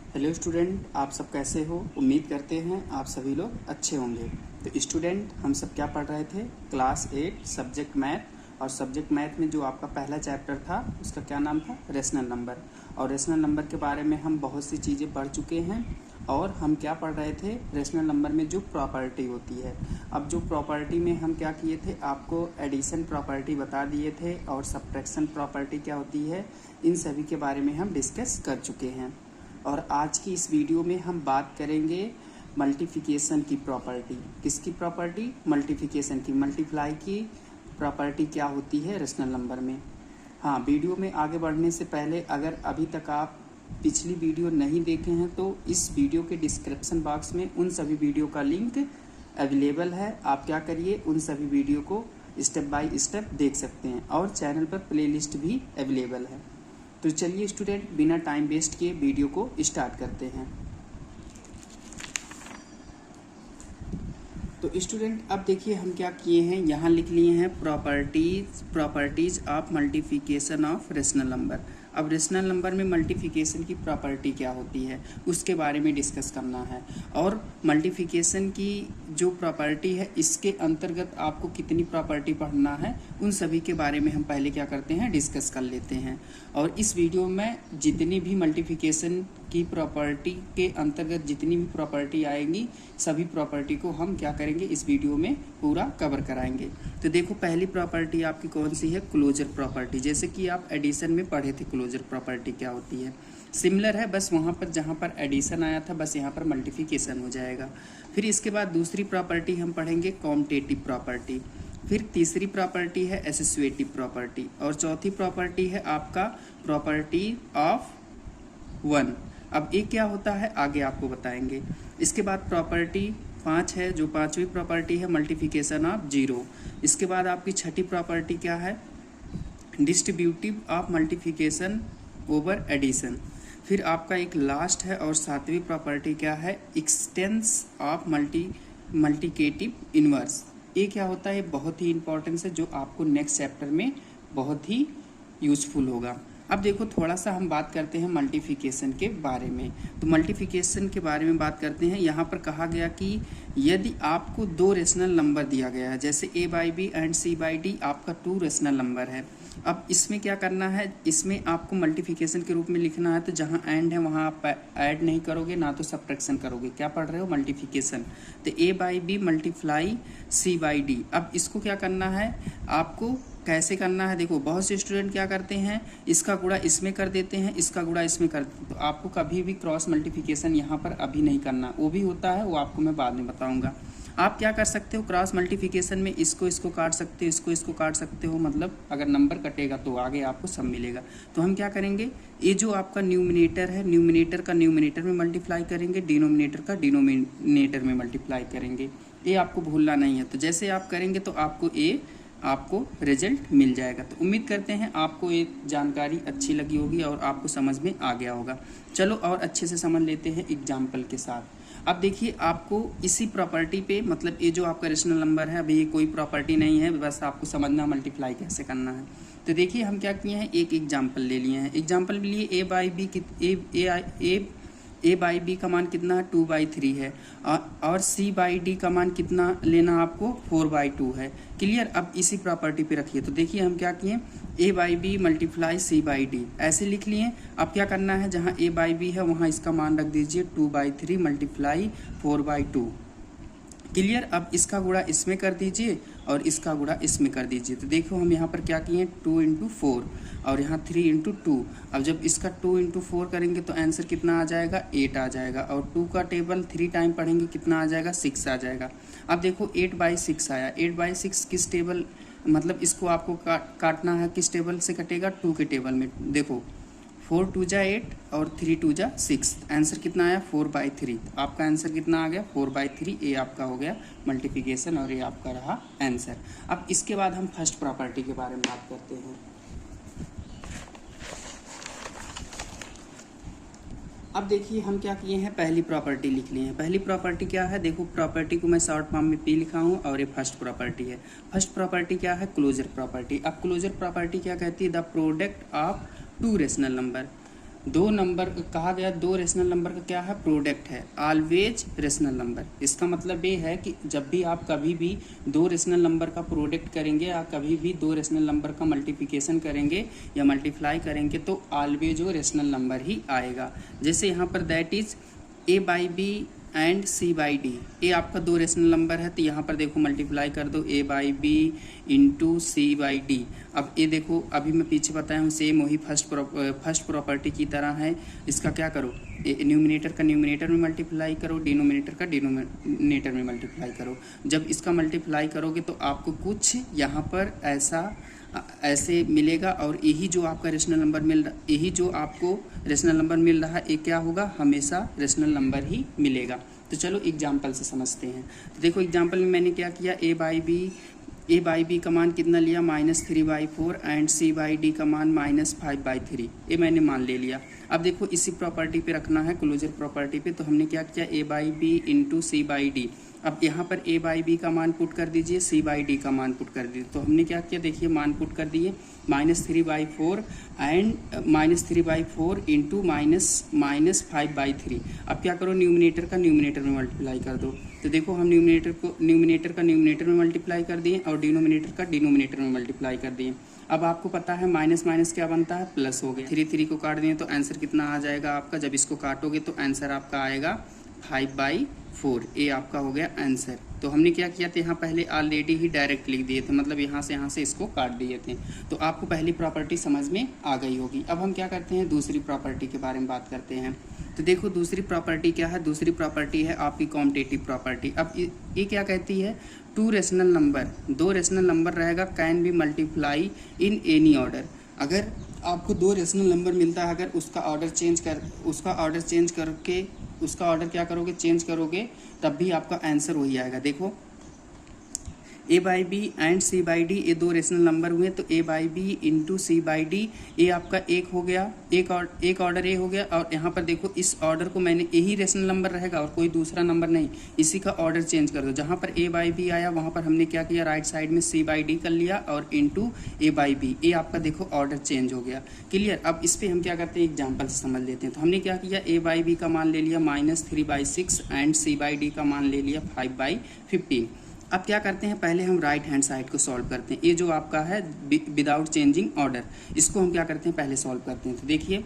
Hello student, आप सब कैसे हो। उम्मीद करते हैं आप सभी लोग अच्छे होंगे। तो स्टूडेंट, हम सब क्या पढ़ रहे थे? Class 8 subject math. और सब्जेक्ट मैथ में जो आपका पहला चैप्टर था उसका क्या नाम था? Rational number. और रेशनल नंबर के बारे में हम बहुत सी चीज़ें पढ़ चुके हैं। और हम क्या पढ़ रहे थे? रेशनल नंबर में जो प्रॉपर्टी होती है। अब जो प्रॉपर्टी में हम क्या किए थे, आपको एडिशन प्रॉपर्टी बता दिए थे और सब्ट्रैक्शन प्रॉपर्टी क्या होती है, इन सभी के बारे में हम डिस्कस कर चुके हैं। और आज की इस वीडियो में हम बात करेंगे मल्टीप्लिकेशन की प्रॉपर्टी। किसकी प्रॉपर्टी? मल्टीप्लिकेशन की। मल्टीप्लाई की प्रॉपर्टी क्या होती है रेशनल नंबर में। हाँ, वीडियो में आगे बढ़ने से पहले अगर अभी तक आप पिछली वीडियो नहीं देखे हैं तो इस वीडियो के डिस्क्रिप्शन बॉक्स में उन सभी वीडियो का लिंक अवेलेबल है। आप क्या करिए, उन सभी वीडियो को स्टेप बाय स्टेप देख सकते हैं। और चैनल पर प्लेलिस्ट भी अवेलेबल है। तो चलिए स्टूडेंट, बिना टाइम वेस्ट किए वीडियो को स्टार्ट करते हैं। तो स्टूडेंट, अब देखिए हम क्या किए हैं, यहाँ लिख लिए हैं properties of multiplication of rational number. अब रेशनल नंबर में मल्टीप्लिकेशन की प्रॉपर्टी क्या होती है उसके बारे में डिस्कस करना है। और मल्टीप्लिकेशन की जो प्रॉपर्टी है इसके अंतर्गत आपको कितनी प्रॉपर्टी पढ़ना है उन सभी के बारे में हम पहले क्या करते हैं, डिस्कस कर लेते हैं। और इस वीडियो में जितनी भी मल्टीप्लिकेशन की प्रॉपर्टी के अंतर्गत जितनी भी प्रॉपर्टी आएंगी सभी प्रॉपर्टी को हम क्या करेंगे, इस वीडियो में पूरा कवर कराएंगे। तो देखो, पहली प्रॉपर्टी आपकी कौन सी है? Closure property. जैसे कि आप एडिशन में पढ़े थे क्लोजर प्रॉपर्टी क्या होती है। सिमिलर है, बस वहाँ पर जहाँ पर एडिशन आया था बस यहाँ पर मल्टीप्लिकेशन हो जाएगा। फिर इसके बाद दूसरी प्रॉपर्टी हम पढ़ेंगे कॉम्टेटिव प्रॉपर्टी। फिर तीसरी प्रॉपर्टी है एसोसिएटिव प्रॉपर्टी। और चौथी प्रॉपर्टी है आपका प्रॉपर्टी ऑफ वन। अब ये क्या होता है आगे आपको बताएंगे। इसके बाद प्रॉपर्टी 5 है, जो पांचवी प्रॉपर्टी है मल्टीप्लिकेशन ऑफ जीरो। इसके बाद आपकी छठी प्रॉपर्टी क्या है? Distributive of multiplication over addition. फिर आपका एक लास्ट है और सातवीं प्रॉपर्टी क्या है? Existence of multiplicative inverse. ये क्या होता है? बहुत ही इंपॉर्टेंट है, जो आपको नेक्स्ट चैप्टर में बहुत ही यूजफुल होगा। अब देखो, थोड़ा सा हम बात करते हैं मल्टीप्लिकेशन के बारे में। तो मल्टीप्लिकेशन के बारे में बात करते हैं। यहाँ पर कहा गया कि यदि आपको दो रेशनल नंबर दिया गया है, जैसे a/b एंड c/d आपका 2 रेशनल नंबर है। अब इसमें क्या करना है, इसमें आपको मल्टीप्लिकेशन के रूप में लिखना है। तो जहाँ एंड है वहाँ आप ऐड नहीं करोगे, ना तो सब्ट्रैक्शन करोगे। क्या पढ़ रहे हो? मल्टीप्लिकेशन। तो a/b मल्टीप्लाई c/d। अब इसको क्या करना है, आपको कैसे करना है? देखो, बहुत से स्टूडेंट क्या करते हैं, इसका गुणा इसमें कर देते हैं, इसका गुणा इसमें कर देते हैं। तो आपको कभी भी क्रॉस मल्टीप्लिकेशन यहाँ पर अभी नहीं करना। वो भी होता है, वो आपको मैं बाद में बताऊंगा। आप क्या कर सकते हो, क्रॉस मल्टीप्लिकेशन में इसको काट सकते हो, इसको काट सकते हो। मतलब अगर नंबर कटेगा तो आगे आपको सब मिलेगा। तो हम क्या करेंगे, ये जो आपका न्यूमिनेटर है, न्यूमिनेटर का न्यूमिनेटर में मल्टीप्लाई करेंगे, डिनोमिनेटर का डिनोमिनेटर में मल्टीप्लाई करेंगे। ये आपको भूलना नहीं है। तो जैसे आप करेंगे तो आपको रिजल्ट मिल जाएगा। तो उम्मीद करते हैं आपको ये जानकारी अच्छी लगी होगी और आपको समझ में आ गया होगा। चलो और अच्छे से समझ लेते हैं एग्जाम्पल के साथ। अब देखिए, आपको इसी प्रॉपर्टी पे, मतलब ये जो आपका रेशनल नंबर है, अभी ये कोई प्रॉपर्टी नहीं है, बस आपको समझना मल्टीप्लाई कैसे करना है। तो देखिए हम क्या किए हैं, एक एग्जाम्पल ले लिए हैं। एग्जाम्पल लिए a/b का मान कितना है? 2/3 है। और c/d का मान कितना लेना आपको? 4/2 है। क्लियर? अब इसी प्रॉपर्टी पे रखिए। तो देखिए हम क्या किए, a/b मल्टीप्लाई c/d ऐसे लिख लिए। अब क्या करना है, जहाँ a/b है वहाँ इसका मान रख दीजिए 2/3 मल्टीप्लाई 4/2। क्लियर? अब इसका गुणा इसमें कर दीजिए और इसका गुणा इसमें कर दीजिए। तो देखो हम यहाँ पर क्या किए, 2 × 4 और यहाँ 3 × 2। अब जब इसका 2 × 4 करेंगे तो आंसर कितना आ जाएगा? 8 आ जाएगा। और 2 का टेबल 3 टाइम पढ़ेंगे कितना आ जाएगा? 6 आ जाएगा। अब देखो 8/6 आया। 8/6 किस टेबल, मतलब इसको आपको काटना है, किस टेबल से कटेगा? 2 के टेबल में। देखो 4 × 2 = 8 और 3 × 2 = 6। आंसर कितना आया? 4/3। आपका आंसर कितना आ गया? 4/3। ये आपका हो गया मल्टीप्लिकेशन और ये आपका रहा आंसर। अब इसके बाद हम फर्स्ट प्रॉपर्टी के बारे में बात करते हैं। अब देखिए हम क्या किए हैं, पहली प्रॉपर्टी लिख लिए हैं। पहली प्रॉपर्टी क्या है? देखो, प्रॉपर्टी को मैं शॉर्ट फॉर्म में P लिखा हूँ और ये फर्स्ट प्रॉपर्टी है। फर्स्ट प्रॉपर्टी क्या है? Closure property. अब क्लोजर प्रॉपर्टी क्या कहती है? The product of 2 rational number. दो नंबर कहा गया, दो रेशनल नंबर का क्या है, प्रोडक्ट है, ऑलवेज रेशनल नंबर। इसका मतलब ये है कि जब भी आप कभी भी दो रेशनल नंबर का प्रोडक्ट करेंगे या कभी भी दो रेशनल नंबर का मल्टीप्लिकेशन करेंगे या मल्टीप्लाई करेंगे तो ऑलवेज वो रेशनल नंबर ही आएगा। जैसे यहाँ पर that is a by b and c by d, a आपका दो रेशनल नंबर है तो यहाँ पर देखो मल्टीप्लाई कर दो a by B into C by d. अब ये देखो अभी मैं पीछे बताया हूँ सेम वही फर्स्ट प्रॉपर्टी की तरह है। इसका क्या करो, न्यूमिनेटर का न्यूमिनेटर में मल्टीप्लाई करो, डिनोमिनेटर का डिनोमिनेटर में मल्टीप्लाई करो। जब इसका मल्टीप्लाई करोगे तो आपको कुछ यहाँ पर ऐसे मिलेगा और यही जो आपका रेशनल नंबर यही जो आपको रेशनल नंबर मिल रहा है ये क्या होगा, हमेशा रेशनल नंबर ही मिलेगा। तो चलो एग्जाम्पल से समझते हैं। तो देखो एग्जाम्पल में मैंने क्या किया, ए बाई बी का मान कितना लिया, -3/4 एंड सी बाई डी का मान -5/3, ये मैंने मान ले लिया। अब देखो इसी प्रॉपर्टी पे रखना है, क्लोजर प्रॉपर्टी पे, तो हमने क्या किया, a by B into C by d. अब यहाँ पर ए बाई बी का मान पुट कर दीजिए, सी बाई डी का मान पुट कर दीजिए। तो हमने क्या किया, देखिए मान पुट कर दिए, -3/4 एंड -3/4 इंटू -5/3। अब क्या करो, न्यूमिनेटर का न्यूमिनेटर में मल्टीप्लाई कर दो। तो देखो हम न्यूमिनेटर का न्यूमिनेटर में मल्टीप्लाई कर दिए और डिनोमिनेटर का डिनोमिनेटर में मल्टीप्लाई कर दिए। अब आपको पता है माइनस माइनस क्या बनता है, प्लस हो गया। 3 को काट दिए तो आंसर कितना आ जाएगा आपका, जब इसको काटोगे तो आंसर आपका आएगा 5/4। ये आपका हो गया आंसर। तो हमने क्या किया था, यहाँ पहले ऑलरेडी ही डायरेक्ट लिख दिए थे, मतलब यहाँ से इसको काट दिए थे। तो आपको पहली प्रॉपर्टी समझ में आ गई होगी। अब हम क्या करते हैं, दूसरी प्रॉपर्टी के बारे में बात करते हैं। तो देखो दूसरी प्रॉपर्टी क्या है, दूसरी प्रॉपर्टी है आपकी कॉम्पिटिटिव प्रॉपर्टी। अब ये क्या कहती है, टू रेशनल नंबर, दो रेशनल नंबर रहेगा, can be multiply in any order. अगर आपको दो रेशनल नंबर मिलता है, अगर उसका ऑर्डर क्या करोगे, चेंज करोगे, तब भी आपका आंसर वही आएगा। देखो a by b and c by D, ये दो रेशनल नंबर हुए, तो a by B into C by D, ये आपका एक हो गया, एक ऑर्डर ए हो गया। और यहाँ पर देखो इस ऑर्डर को मैंने, यही रेशनल नंबर रहेगा और कोई दूसरा नंबर नहीं, इसी का ऑर्डर चेंज कर दो। जहाँ पर ए बाई बी आया वहाँ पर हमने क्या किया, राइट साइड में सी बाई डी कर लिया और इंटू ए बाई बी, ये आपका देखो ऑर्डर चेंज हो गया। क्लियर। अब इस पर हम क्या करते हैं, एग्जाम्पल से समझ लेते हैं। तो हमने क्या किया, ए बाई बी का मान ले लिया -3/6 एंड सी बाई डी का मान ले लिया 5/15। अब क्या करते हैं, पहले हम राइट हैंड साइड को सॉल्व करते हैं। ये जो आपका है विदाउट चेंजिंग ऑर्डर, इसको हम क्या करते हैं, पहले सॉल्व करते हैं। तो देखिए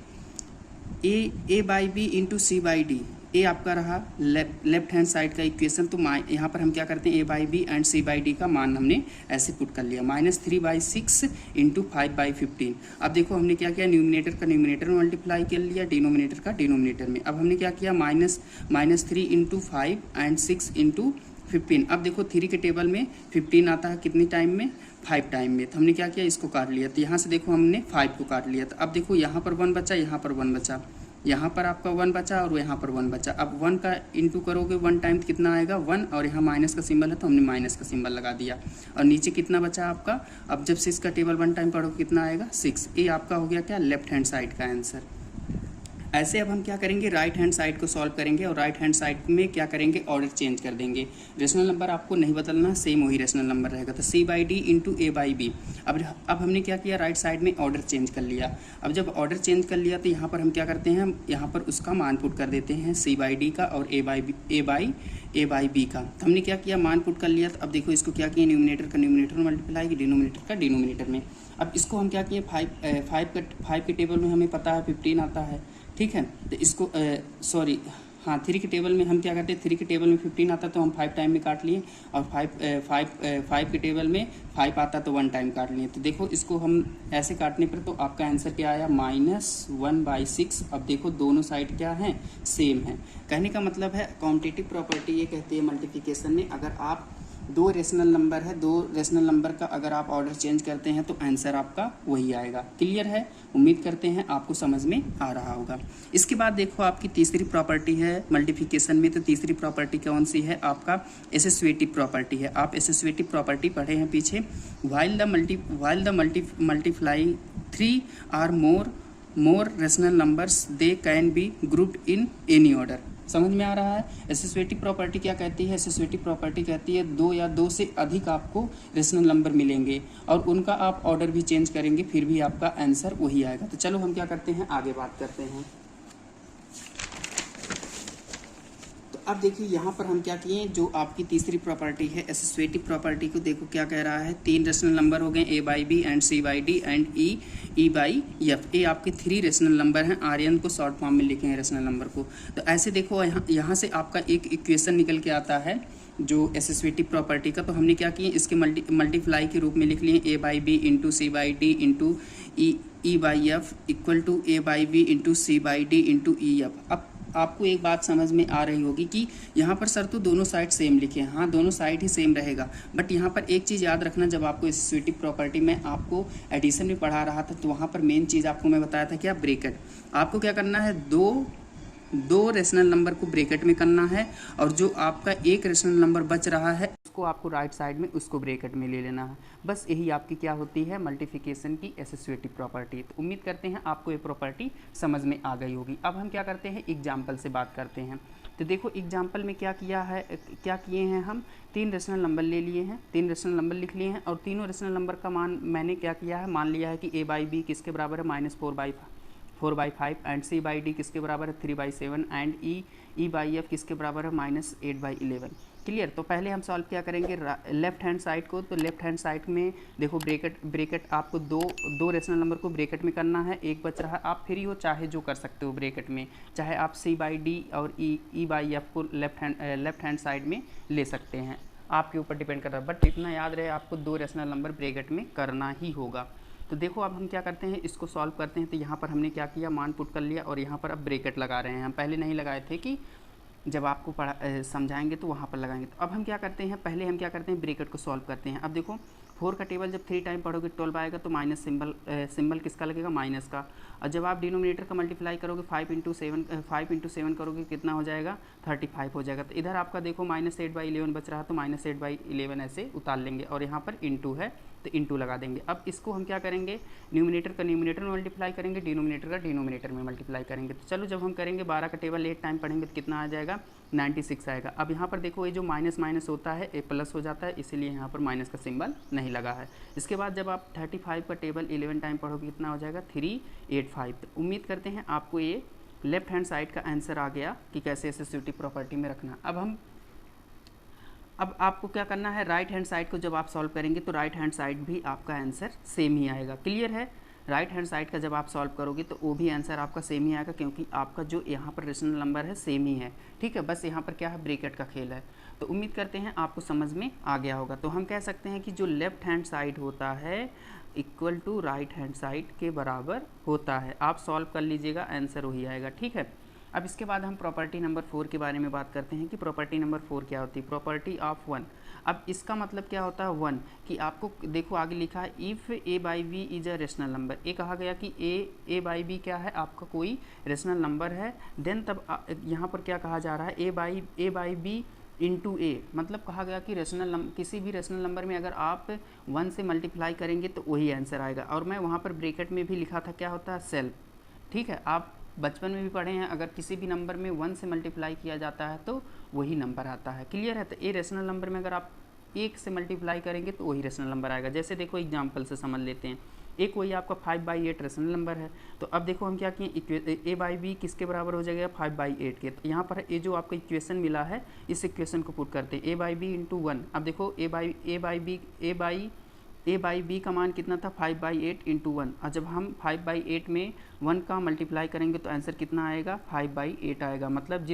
a by B into C by D, ये आपका रहा लेफ्ट हैंड साइड का इक्वेशन। तो यहाँ पर हम क्या करते हैं, a by b and c by d का मान हमने ऐसे पुट कर लिया, -3/6 इंटू 5/15। अब देखो हमने क्या किया, न्यूमिनेटर का न्यूमिनेटर में मल्टीप्लाई कर लिया, डिनोमिनेटर का डिनोमिनेटर में। अब हमने क्या किया, -3 इंटू 5 एंड 6 इंटू 15। अब देखो 3 के टेबल में 15 आता है कितनी टाइम में, 5 टाइम में। तो हमने क्या किया, इसको काट लिया। तो यहाँ से देखो हमने 5 को काट लिया। तो अब देखो यहाँ पर 1 बचा, यहाँ पर 1 बचा, यहाँ पर आपका 1 बचा और यहाँ पर 1 बचा। अब 1 का इंटू करोगे 1 टाइम तो कितना आएगा, 1, और यहाँ माइनस का सिंबल है तो हमने माइनस का सिंबल लगा दिया। और नीचे कितना बचा आपका, अब जब 6 का टेबल 1 टाइम पढ़ोगे कितना आएगा, 6। ये आपका हो गया क्या, लेफ्ट हैंड साइड का आंसर। ऐसे अब हम क्या करेंगे, राइट हैंड साइड को सॉल्व करेंगे और राइट हैंड साइड में क्या करेंगे, ऑर्डर चेंज कर देंगे। रेशनल नंबर आपको नहीं बदलना, सेम वही रेशनल नंबर रहेगा। तो c by d into a by b. अब हमने क्या किया, राइट साइड में ऑर्डर चेंज कर लिया। अब जब ऑर्डर चेंज कर लिया तो यहाँ पर हम क्या करते हैं, यहाँ पर उसका मान पुट कर देते हैं, सी बाई डी का और ए बाई बी का। तो हमने क्या किया, मान पुट कर लिया। तो अब देखो इसको क्या किया, न्यूमिनेटर का न्यूमिनेटर में मल्टीप्लाई की, डिनोमिनेटर का डिनोमिनेटर में। अब इसको हम क्या किए, 5 के टेबल में हमें पता है 15 आता है, ठीक है। तो इसको 3 के टेबल में हम क्या करते हैं, 3 के टेबल में 15 आता तो हम 5 टाइम में काट लिए, और 5 के टेबल में 5 आता तो 1 टाइम काट लिए। तो देखो इसको हम ऐसे काटने पर तो आपका आंसर क्या आया, -1/6। अब देखो दोनों साइड क्या हैं, सेम है। कहने का मतलब है कॉम्पिटिटिव प्रॉपर्टी ये कहती है मल्टीप्लिकेशन में, अगर आप दो रेशनल नंबर है, दो रेशनल नंबर का अगर आप ऑर्डर चेंज करते हैं तो आंसर आपका वही आएगा। क्लियर है, उम्मीद करते हैं आपको समझ में आ रहा होगा। इसके बाद देखो आपकी तीसरी प्रॉपर्टी है मल्टीप्लिकेशन में। तो तीसरी प्रॉपर्टी कौन सी है, आपका एसोसिएटिव प्रॉपर्टी है। आप एसोसिएटिव प्रॉपर्टी पढ़े हैं पीछे, व्हाइल द मल्टीप्लाई 3 और more rational numbers they can be grouped in any order. समझ में आ रहा है। एसोसिएटिव प्रॉपर्टी क्या कहती है? एसोसिएटिव प्रॉपर्टी कहती है दो या दो से अधिक आपको रेशनल नंबर मिलेंगे और उनका आप ऑर्डर भी चेंज करेंगे फिर भी आपका आंसर वही आएगा। तो चलो हम क्या करते हैं, आगे बात करते हैं। अब देखिए यहाँ पर हम क्या किए, जो आपकी तीसरी प्रॉपर्टी है एसोसिएटिव प्रॉपर्टी को देखो क्या कह रहा है, तीन रेशनल नंबर हो गए A/B and C/D and E/F। ये आपके थ्री रेशनल नंबर हैं, आर्यन को शॉर्ट फॉर्म में लिखे हैं रेशनल नंबर को। तो ऐसे देखो यहाँ से आपका एक इक्वेशन निकल के आता है जो एसोसिएटिव प्रॉपर्टी का। तो हमने क्या किए, इसके मल्टीप्लाई के रूप में लिख लिए A/B into C/D into E/F equal to A/B into C/D into E/F। अब आपको एक बात समझ में आ रही होगी कि यहाँ पर सर तो दोनों साइड सेम लिखे हैं, हाँ दोनों साइड ही सेम रहेगा, बट यहाँ पर एक चीज़ याद रखना, जब आपको एसोसिएटिव प्रॉपर्टी में आपको एडिशन में पढ़ा रहा था तो वहाँ पर मेन चीज़ आपको मैं बताया था क्या, ब्रैकेट। आपको क्या करना है, दो रेशनल नंबर को ब्रैकेट में करना है और जो आपका एक रेशनल नंबर बच रहा है उसको आपको राइट साइड में उसको ब्रैकेट में ले लेना है। बस यही आपकी क्या होती है, मल्टीप्लिकेशन की एसोसिएटिव प्रॉपर्टी। तो उम्मीद करते हैं आपको ये प्रॉपर्टी समझ में आ गई होगी। अब हम क्या करते हैं, एग्जाम्पल से बात करते हैं। तो देखो एग्जाम्पल में क्या किए हैं, हम तीन रेशनल नंबर ले लिए हैं, तीन रेशनल नंबर लिख लिए हैं और तीनों रेशनल नंबर का मान मैंने क्या किया है, मान लिया है कि A/B किसके बराबर है, -4/5 एंड C/D किसके बराबर है, 3/7 एंड E/F किसके बराबर है, -8/11। क्लियर। तो पहले हम सॉल्व क्या करेंगे, लेफ्ट हैंड साइड को। तो लेफ्ट हैंड साइड में देखो ब्रैकेट आपको दो रेशनल नंबर को ब्रैकेट में करना है, एक बच रहा है, आप फ्री हो चाहे जो कर सकते हो ब्रैकेट में, चाहे आप C/D और E/F को लेफ्ट हैंड साइड में ले सकते हैं, आपके ऊपर डिपेंड कर रहा है। बट इतना याद रहे आपको दो रेशनल नंबर ब्रैकेट में करना ही होगा। तो देखो अब हम क्या करते हैं, इसको सॉल्व करते हैं। तो यहाँ पर हमने क्या किया, मान पुट कर लिया और यहाँ पर अब ब्रैकेट लगा रहे हैं। हम पहले नहीं लगाए थे कि जब आपको समझाएंगे तो वहाँ पर लगाएंगे। तो अब हम क्या करते हैं, पहले हम क्या करते हैं, ब्रैकेट को सॉल्व करते हैं। अब देखो 4 का टेबल जब 3 टाइम पढ़ोगे 12 आएगा तो माइनस सिंबल किसका लगेगा, माइनस का। और जब आप डिनोमिनेटर का मल्टीप्लाई करोगे 5 इंटू सेवन करोगे कितना हो जाएगा, 35 हो जाएगा। तो इधर आपका देखो -8/11 बच रहा है तो -8/11 ऐसे उतार लेंगे और यहाँ पर इंटू है तो इंटू लगा देंगे। अब इसको हम क्या करेंगे, न्यूमिनेटर का न्यूमिनेटर में मल्टीप्लाई करेंगे, डिनोमिनेटर का डिनोमिनेटर में मल्टीप्लाई करेंगे। तो चलो जब हम करेंगे 12 का टेबल 8 टाइम पढ़ेंगे तो कितना आ जाएगा, 96 आएगा। अब यहाँ पर देखो ये जो माइनस माइनस होता है ये प्लस हो जाता है, इसीलिए यहाँ पर माइनस का सिंबल नहीं लगा है। इसके बाद जब आप 35 का टेबल 11 टाइम पढ़ोगे कितना हो जाएगा, 385। तो उम्मीद करते हैं आपको ये लेफ्ट हैंड साइड का आंसर आ गया कि कैसे एसोसिएटिव प्रॉपर्टी में रखना। अब आपको क्या करना है, राइट हैंड साइड को जब आप सॉल्व करेंगे तो राइट हैंड साइड भी आपका आंसर सेम ही आएगा। क्लियर है, राइट हैंड साइड का जब आप सॉल्व करोगे तो वो भी आंसर आपका सेम ही आएगा क्योंकि आपका जो यहाँ पर रेशनल नंबर है सेम ही है। ठीक है, बस यहाँ पर क्या है, ब्रैकेट का खेल है। तो उम्मीद करते हैं आपको समझ में आ गया होगा। तो हम कह सकते हैं कि जो लेफ्ट हैंड साइड होता है equal to right hand side के बराबर होता है। आप सॉल्व कर लीजिएगा, आंसर वही आएगा। ठीक है, अब इसके बाद हम प्रॉपर्टी नंबर 4 के बारे में बात करते हैं कि प्रॉपर्टी नंबर 4 क्या होती है, प्रॉपर्टी ऑफ 1। अब इसका मतलब क्या होता है, 1 कि आपको देखो आगे लिखा है if A/B is a rational number. ये कहा गया कि A/B क्या है, आपका कोई रेशनल नंबर है। देन तब यहाँ पर क्या कहा जा रहा है, A/B इंटू A, मतलब कहा गया कि किसी भी रेशनल नंबर में अगर आप 1 से मल्टीप्लाई करेंगे तो वही आंसर आएगा। और मैं वहाँ पर ब्रैकेट में भी लिखा था क्या होता है, सेल्फ। ठीक है, आप बचपन में भी पढ़े हैं, अगर किसी भी नंबर में 1 से मल्टीप्लाई किया जाता है तो वही नंबर आता है। क्लियर है, तो ए रेशनल नंबर में अगर आप 1 से मल्टीप्लाई करेंगे तो वही रेशनल नंबर आएगा। जैसे देखो एग्जांपल से समझ लेते हैं, एक वही आपका 5/8 रेशनल नंबर है। तो अब देखो हम क्या किए, A/B किसके बराबर हो जाएगा, 5/8 के। तो यहाँ पर ये जो आपको इक्वेशन मिला है इस इक्वेशन को पुट करते हैं, A/B इंटू 1। अब देखो A/B का मान कितना था, 5/8 इंटू 1। और जब हम 5/8 में 1 का मल्टीप्लाई करेंगे तो आंसर कितना आएगा, 5/8 आएगा। मतलब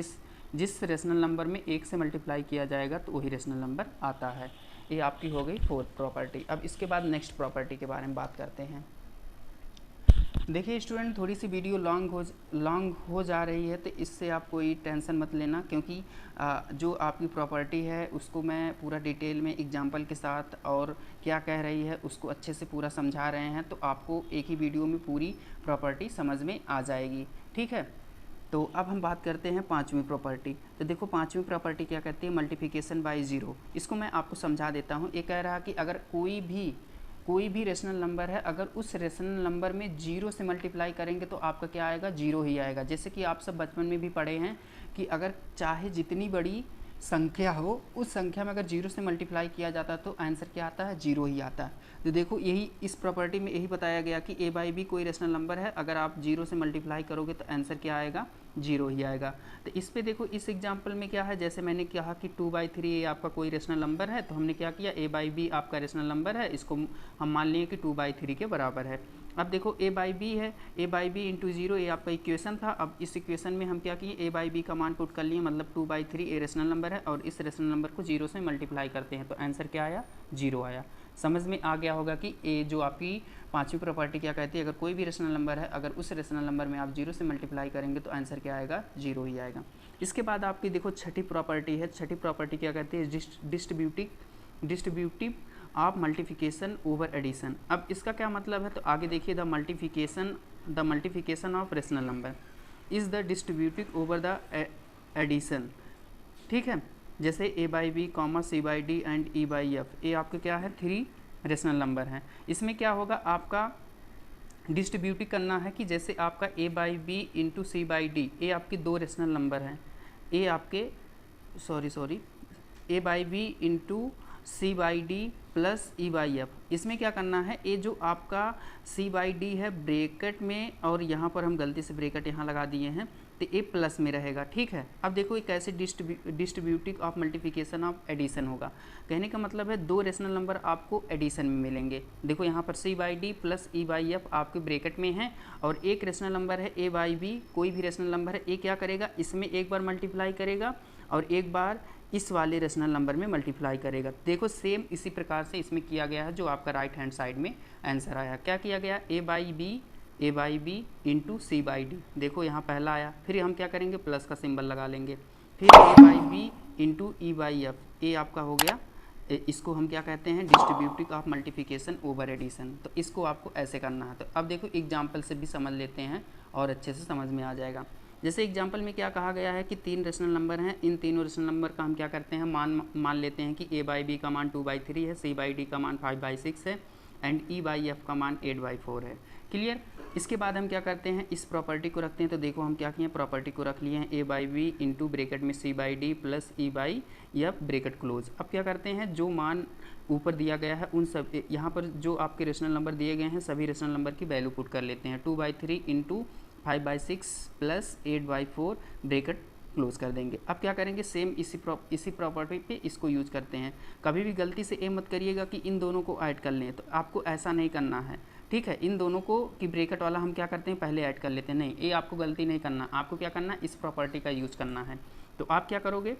जिस रेशनल नंबर में 1 से मल्टीप्लाई किया जाएगा तो वही रेशनल नंबर आता है। ये आपकी हो गई 4th प्रॉपर्टी। अब इसके बाद नेक्स्ट प्रॉपर्टी के बारे में बात करते हैं। देखिए स्टूडेंट, थोड़ी सी वीडियो लॉन्ग हो जा रही है तो इससे आप कोई टेंशन मत लेना, क्योंकि जो आपकी प्रॉपर्टी है उसको मैं पूरा डिटेल में एग्जांपल के साथ और क्या कह रही है उसको अच्छे से पूरा समझा रहे हैं, तो आपको एक ही वीडियो में पूरी प्रॉपर्टी समझ में आ जाएगी। ठीक है, तो अब हम बात करते हैं 5वीं प्रॉपर्टी। तो देखो 5वीं प्रॉपर्टी क्या कहती है, मल्टीप्लिकेशन बाय ज़ीरो। इसको मैं आपको समझा देता हूँ। ये कह रहा कि अगर कोई भी कोई भी रेशनल नंबर है, अगर उस रेशनल नंबर में 0 से मल्टीप्लाई करेंगे तो आपका क्या आएगा, 0 ही आएगा। जैसे कि आप सब बचपन में भी पढ़े हैं कि अगर चाहे जितनी बड़ी संख्या हो, उस संख्या में अगर 0 से मल्टीप्लाई किया जाता है तो आंसर क्या आता है, 0 ही आता है। तो देखो यही इस प्रॉपर्टी में यही बताया गया कि a बाई बी कोई रेशनल नंबर है, अगर आप 0 से मल्टीप्लाई करोगे तो आंसर क्या आएगा, 0 ही आएगा। तो इस पे देखो इस एग्जांपल में क्या है, जैसे मैंने कहा कि 2/3 ये आपका कोई रेशनल नंबर है, तो हमने क्या किया, a बाई बी आपका रेशनल नंबर है, इसको हम मान लिए कि 2/3 के बराबर है। अब देखो a बाई बी है, a बाई बी इंटू 0 ये आपका इक्वेशन था। अब इस इक्वेशन में हम क्या किए, a बाई बी का मान पुट कर लिए, मतलब 2/3 ए रेशनल नंबर है और इस रेशनल नंबर को 0 से मल्टीप्लाई करते हैं तो आंसर क्या आया, 0 आया। समझ में आ गया होगा कि ए जो आपकी पांचवी प्रॉपर्टी क्या कहती है, अगर कोई भी रेशनल नंबर है, अगर उस रेशनल नंबर में आप 0 से मल्टीप्लाई करेंगे तो आंसर क्या आएगा, 0 ही आएगा। इसके बाद आपकी देखो छठी प्रॉपर्टी है। छठी प्रॉपर्टी क्या कहती है, distributive of multiplication over addition. अब इसका क्या मतलब है, तो आगे देखिए, the multiplication of rational number is the distributive over the addition. ठीक है, जैसे a by B comma C by D and e by F, ये आपके क्या है, 3 रेशनल नंबर हैं। इसमें क्या होगा, आपका डिस्ट्रीब्यूटिव करना है कि जैसे आपका a by B into C by D, ये आपके 2 रेशनल नंबर हैं, ये आपके a by B into C by D plus E by F. इसमें क्या करना है, ये जो आपका सी बाई डी है ब्रैकेट में, और यहाँ पर हम गलती से ब्रैकेट यहाँ लगा दिए हैं तो ए प्लस में रहेगा। ठीक है, अब देखो ये कैसे distributive of multiplication of addition होगा। कहने का मतलब है 2 रेशनल नंबर आपको एडिशन में मिलेंगे। देखो यहाँ पर c by D plus E by f आपके ब्रैकेट में है, और एक रेशनल नंबर है ए बाई बी, कोई भी रेशनल नंबर है, ए क्या करेगा, इसमें एक बार मल्टीप्लाई करेगा और एक बार इस वाले रेशनल नंबर में मल्टीप्लाई करेगा। देखो सेम इसी प्रकार से इसमें किया गया है, जो आपका राइट हैंड साइड में आंसर आया। क्या किया गया, a by B into C by d, देखो यहाँ पहला आया, फिर हम क्या करेंगे, प्लस का सिंबल लगा लेंगे, फिर a by B into e by f, a आपका हो गया, इसको हम क्या कहते हैं, distributive of multiplication over addition. तो इसको आपको ऐसे करना है। तो अब देखो एग्जाम्पल से भी समझ लेते हैं और अच्छे से समझ में आ जाएगा। जैसे एग्जाम्पल में क्या कहा गया है कि 3 रेशनल नंबर हैं, इन तीनों रेशनल नंबर का हम क्या करते हैं, मान लेते हैं कि a बाई बी का मान 2/3 है, c बाई डी का मान 5/6 है एंड e बाई एफ का मान 8/4 है। क्लियर। इसके बाद हम क्या करते हैं, इस प्रॉपर्टी को रखते हैं। तो देखो हम क्या किए, प्रॉपर्टी को रख लिए हैं, a by B into bracket में c by D plus e by F bracket close. अब क्या करते हैं, जो मान ऊपर दिया गया है उन सब, यहाँ पर जो आपके रेशनल नंबर दिए गए हैं सभी रेशनल नंबर की वैल्यू पुट कर लेते हैं। 2/3 इंटू 5/6 प्लस 8/4 ब्रैकेट क्लोज कर देंगे। अब क्या करेंगे, सेम इसी प्रॉपर्टी पे इसको यूज करते हैं। कभी भी गलती से ये मत करिएगा कि इन दोनों को ऐड कर लें, तो आपको ऐसा नहीं करना है। ठीक है, इन दोनों को कि ब्रैकेट वाला हम क्या करते हैं, पहले ऐड कर लेते हैं, नहीं, ये आपको गलती नहीं करना। आपको क्या करना है, इस प्रॉपर्टी का यूज करना है। तो आप क्या करोगे,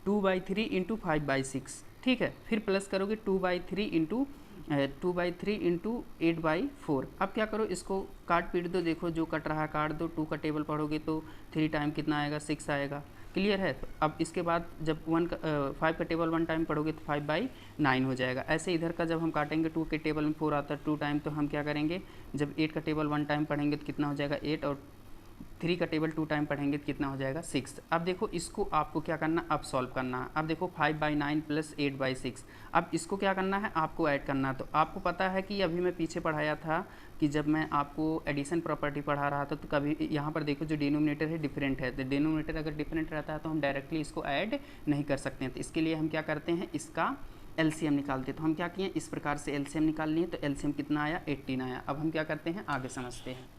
2/3 इंटू 5/6, ठीक है, फिर प्लस करोगे 2/3 इंटू 8/4। अब क्या करो, इसको काट पीट दो, देखो जो कट रहा है काट दो। 2 का टेबल पढ़ोगे तो 3 टाइम कितना आएगा, 6 आएगा। क्लियर है। तो अब इसके बाद जब 5 का टेबल 1 टाइम पढ़ोगे तो 5/9 हो जाएगा। ऐसे इधर का जब हम काटेंगे 2 के टेबल में 4 आता है 2 टाइम, तो हम क्या करेंगे, जब 8 का टेबल 1 टाइम पढ़ेंगे तो कितना हो जाएगा 8, और 3 का टेबल 2 टाइम पढ़ेंगे तो कितना हो जाएगा 6। अब देखो इसको आपको क्या करना, अब सॉल्व करना है। अब देखो 5/9 प्लस 8/6, अब इसको क्या करना है, आपको ऐड करना है। तो आपको पता है कि अभी मैं पीछे पढ़ाया था कि जब मैं आपको एडिशन प्रॉपर्टी पढ़ा रहा था, तो कभी यहाँ पर देखो जो डिनोमिनेटर है डिफरेंट है, तो डिनोमिनेटर अगर डिफरेंट रहता है तो हम डायरेक्टली इसको ऐड नहीं कर सकते हैं। तो इसके लिए हम क्या करते हैं, इसका एलसीएम निकालते हैं। तो हम क्या किए, इस प्रकार से एलसीएम निकाल लिए। तो एलसीएम कितना आया, 18 आया। अब हम क्या करते हैं, आगे समझते हैं।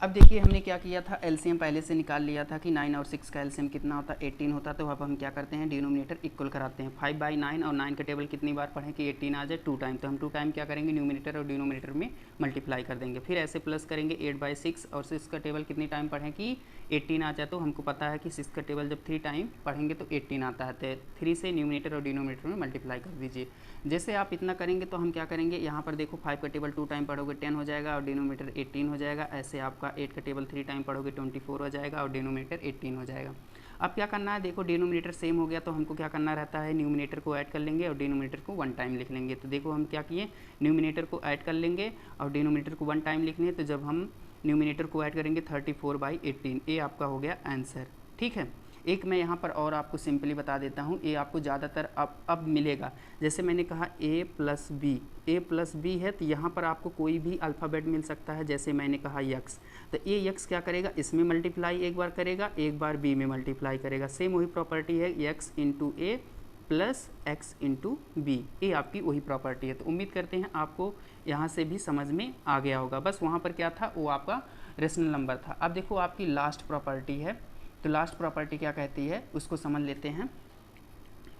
अब देखिए हमने क्या किया था, एलसीएम पहले से निकाल लिया था कि 9 और 6 का एलसीएम कितना होता है, 18 होता। तो अब हम क्या करते हैं, डिनोमिनेटर इक्वल कराते हैं। 5/9 और 9 का टेबल कितनी बार पढ़ें कि 18 आ जाए, 2 टाइम। तो हम 2 टाइम क्या करेंगे, न्यूमिनेटर और डिनोमिनेटर में मल्टीप्लाई कर देंगे। फिर ऐसे प्लस करेंगे 8/6 और 6 का टेबल कितनी टाइम पढ़ें कि 18 आ जाए। तो हमको पता है कि 6 का टेबल जब 3 टाइम पढ़ेंगे तो 18 आता है। तो 3 से न्यूमिनेटर और डिनोमिनेटर में मल्टीप्लाई कर दीजिए। जैसे आप इतना करेंगे तो हम क्या करेंगे, यहाँ पर देखो 5 का टेबल 2 टाइम पढ़ोगे 10 हो जाएगा और डिनोमिनेटर 18 हो जाएगा। ऐसे आपका 8 का टेबल 3 टाइम पढ़ोगे 24 हो जाएगा और डिनोमिनेटर 18 हो जाएगा। अब क्या करना है, देखो डिनोमिनेटर सेम हो गया तो हमको क्या करना रहता है, न्यूमिनेटर को ऐड कर लेंगे और डिनोमिनेटर को 1 टाइम लिख लेंगे। तो देखो हम क्या किए, न्यूमिनेटर को ऐड कर लेंगे और डिनोमिनेटर को 1 टाइम लिखने। तो जब हम न्यूमिनेटर को ऐड करेंगे 34/18, ये आपका हो गया आंसर। ठीक है, एक मैं यहाँ पर और आपको सिंपली बता देता हूँ, ये आपको ज़्यादातर अब मिलेगा। जैसे मैंने कहा a प्लस बी है, तो यहाँ पर आपको कोई भी अल्फ़ाबेट मिल सकता है। जैसे मैंने कहा यक्स, तो ये यक्स क्या करेगा, इसमें मल्टीप्लाई एक बार करेगा, एक बार बी में मल्टीप्लाई करेगा। सेम वही प्रॉपर्टी है, यक्स इंटू ए प्लस एक्स इंटू बी, ये आपकी वही प्रॉपर्टी है। तो उम्मीद करते हैं आपको यहाँ से भी समझ में आ गया होगा। बस वहाँ पर क्या था, वो आपका रेशनल नंबर था। अब देखो आपकी लास्ट प्रॉपर्टी है, तो लास्ट प्रॉपर्टी क्या कहती है उसको समझ लेते हैं।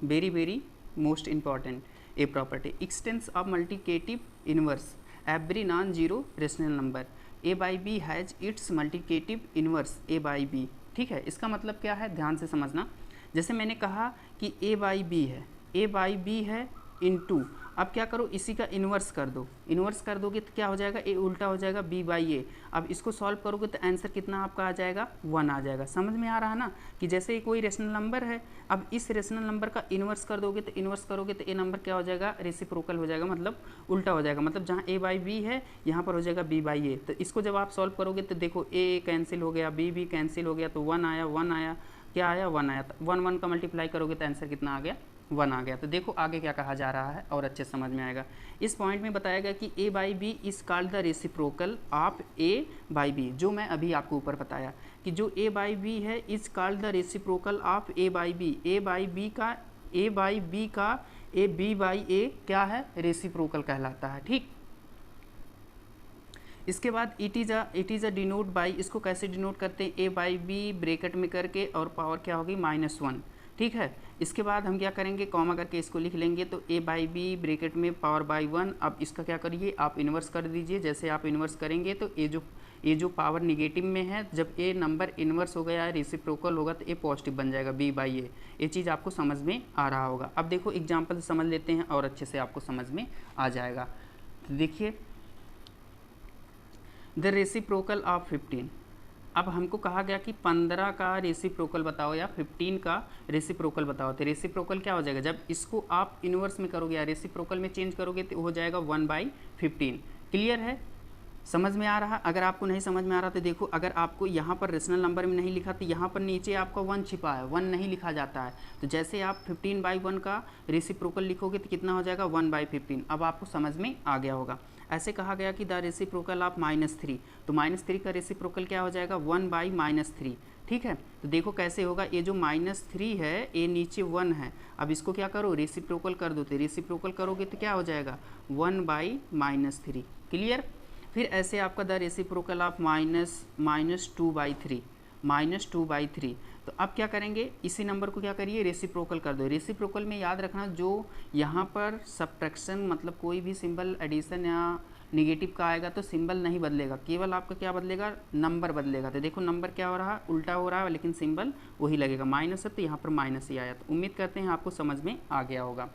Very most important a property, existence of multiplicative inverse every non zero rational number a by b has its multiplicative inverse a by b. ठीक है, इसका मतलब क्या है, ध्यान से समझना। जैसे मैंने कहा कि ए बाई बी है इनटू, अब क्या करो, इसी का इन्वर्स कर दो। इन्वर्स कर दोगे तो क्या हो जाएगा, ए उल्टा हो जाएगा बी बाई ए। अब इसको सॉल्व करोगे तो आंसर कितना आपका आ जाएगा, 1 आ जाएगा। समझ में आ रहा है ना, कि जैसे कोई रेशनल नंबर है, अब इस रेशनल नंबर का इन्वर्स कर दोगे, तो इन्वर्स करोगे तो ए नंबर क्या हो जाएगा, रेसिप्रोकल हो जाएगा, मतलब उल्टा हो जाएगा। मतलब जहाँ ए बाई बी है यहाँ पर हो जाएगा बी बाई ए। तो इसको जब आप सॉल्व करोगे तो देखो ए कैंसिल हो गया, बी कैंसिल हो गया, तो 1 आया, क्या आया, 1 आया। 1 का मल्टीप्लाई करोगे तो आंसर कितना आ गया, 1 आ गया। तो देखो आगे क्या कहा जा रहा है और अच्छे समझ में आएगा। इस पॉइंट में बताया गया कि a by b is called the reciprocal of a by b, जो मैं अभी आपको ऊपर बताया कि जो ए बाई बी है is called the reciprocal of a by b. A by b का ए बी बाई ए क्या है, रेसिप्रोकल कहलाता है। ठीक, इसके बाद it is a denote by, इसको कैसे डिनोट करते हैं, ए बाई बी ब्रैकेट में करके और पावर क्या होगी, -1। ठीक है, इसके बाद हम क्या करेंगे, कॉमा करके इसको लिख लेंगे, तो ए बाई बी ब्रैकेट में पावर बाई 1। अब इसका क्या करिए, आप इन्वर्स कर दीजिए। जैसे आप इन्वर्स करेंगे तो ये जो पावर निगेटिव में है, जब ए नंबर इन्वर्स हो गया है, रेसिप्रोकल होगा, तो ए पॉजिटिव बन जाएगा, बी बाई ए। ये चीज़ आपको समझ में आ रहा होगा। अब देखो एग्जाम्पल समझ लेते हैं और अच्छे से आपको समझ में आ जाएगा। तो देखिए, द रेसिप्रोकल ऑफ 15, अब हमको कहा गया कि 15 का रेसिप्रोकल बताओ या 15 का रेसिप्रोकल बताओ। तो रेसिप्रोकल क्या हो जाएगा, जब इसको आप इन्वर्स में करोगे या रेसिप्रोकल में चेंज करोगे तो हो जाएगा 1/15। क्लियर है, समझ में आ रहा। अगर आपको नहीं समझ में आ रहा तो देखो, अगर आपको यहाँ पर रेशनल नंबर में नहीं लिखा तो यहाँ पर नीचे आपका 1 छिपा है, 1 नहीं लिखा जाता है। तो जैसे आप 15/1 का रेसिप्रोकल लिखोगे तो कितना हो जाएगा, 1/15। अब आपको समझ में आ गया होगा। ऐसे कहा गया कि द रेसिप्रोकल ऑफ -3, तो -3 का रेसिप्रोकल क्या हो जाएगा, 1/-3। ठीक है, तो देखो कैसे होगा, ये जो -3 है ये नीचे 1 है, अब इसको क्या करो, रेसिप्रोकल कर दो। तो रेसिप्रोकल करोगे तो क्या हो जाएगा, 1/-3। क्लियर। फिर ऐसे आपका द रेसिप्रोकल ऑफ -2/3, तो अब क्या करेंगे, इसी नंबर को क्या करिए, रेसिप्रोकल कर दो। रेसिप्रोकल में याद रखना, जो यहाँ पर सब्ट्रैक्शन मतलब कोई भी सिंबल एडिशन या निगेटिव का आएगा तो सिंबल नहीं बदलेगा, केवल आपका क्या बदलेगा, नंबर बदलेगा। तो देखो नंबर क्या हो रहा है, उल्टा हो रहा है, लेकिन सिंबल वही लगेगा, माइनस है तो यहाँ पर माइनस ही आया। तो उम्मीद करते हैं आपको समझ में आ गया होगा।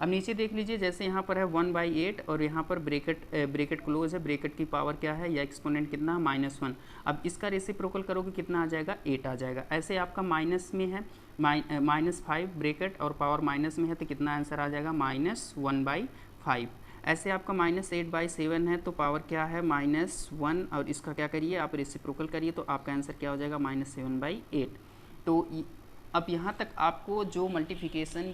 अब नीचे देख लीजिए, जैसे यहाँ पर है 1/8 और यहाँ पर ब्रैकेट क्लोज है, ब्रैकेट की पावर क्या है या एक्सपोनेंट कितना है, -1। अब इसका रेसिप्रोकल करोगे कितना आ जाएगा, 8 आ जाएगा। ऐसे आपका माइनस में है, -5 ब्रैकेट और पावर माइनस में है, तो कितना आंसर आ जाएगा, -1/5। ऐसे आपका -8/7 है, तो पावर क्या है, -1, और इसका क्या करिए आप रेसिप्रोकल करिए, तो आपका आंसर क्या हो जाएगा, -7/8। तो अब यहाँ तक आपको जो मल्टीप्लिकेशन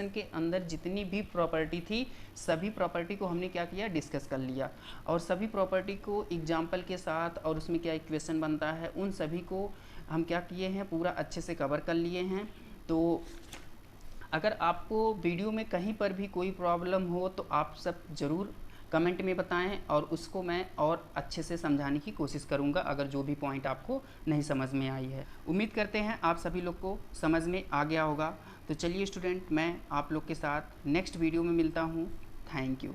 के अंदर जितनी भी प्रॉपर्टी थी, सभी प्रॉपर्टी को हमने क्या किया, डिस्कस कर लिया। और सभी प्रॉपर्टी को एग्जाम्पल के साथ और उसमें क्या इक्वेशन बनता है, उन सभी को हम क्या किए हैं, पूरा अच्छे से कवर कर लिए हैं। तो अगर आपको वीडियो में कहीं पर भी कोई प्रॉब्लम हो तो आप सब ज़रूर कमेंट में बताएं, और उसको मैं और अच्छे से समझाने की कोशिश करूंगा, अगर जो भी पॉइंट आपको नहीं समझ में आई है। उम्मीद करते हैं आप सभी लोग को समझ में आ गया होगा। तो चलिए स्टूडेंट, मैं आप लोग के साथ नेक्स्ट वीडियो में मिलता हूं। Thank you.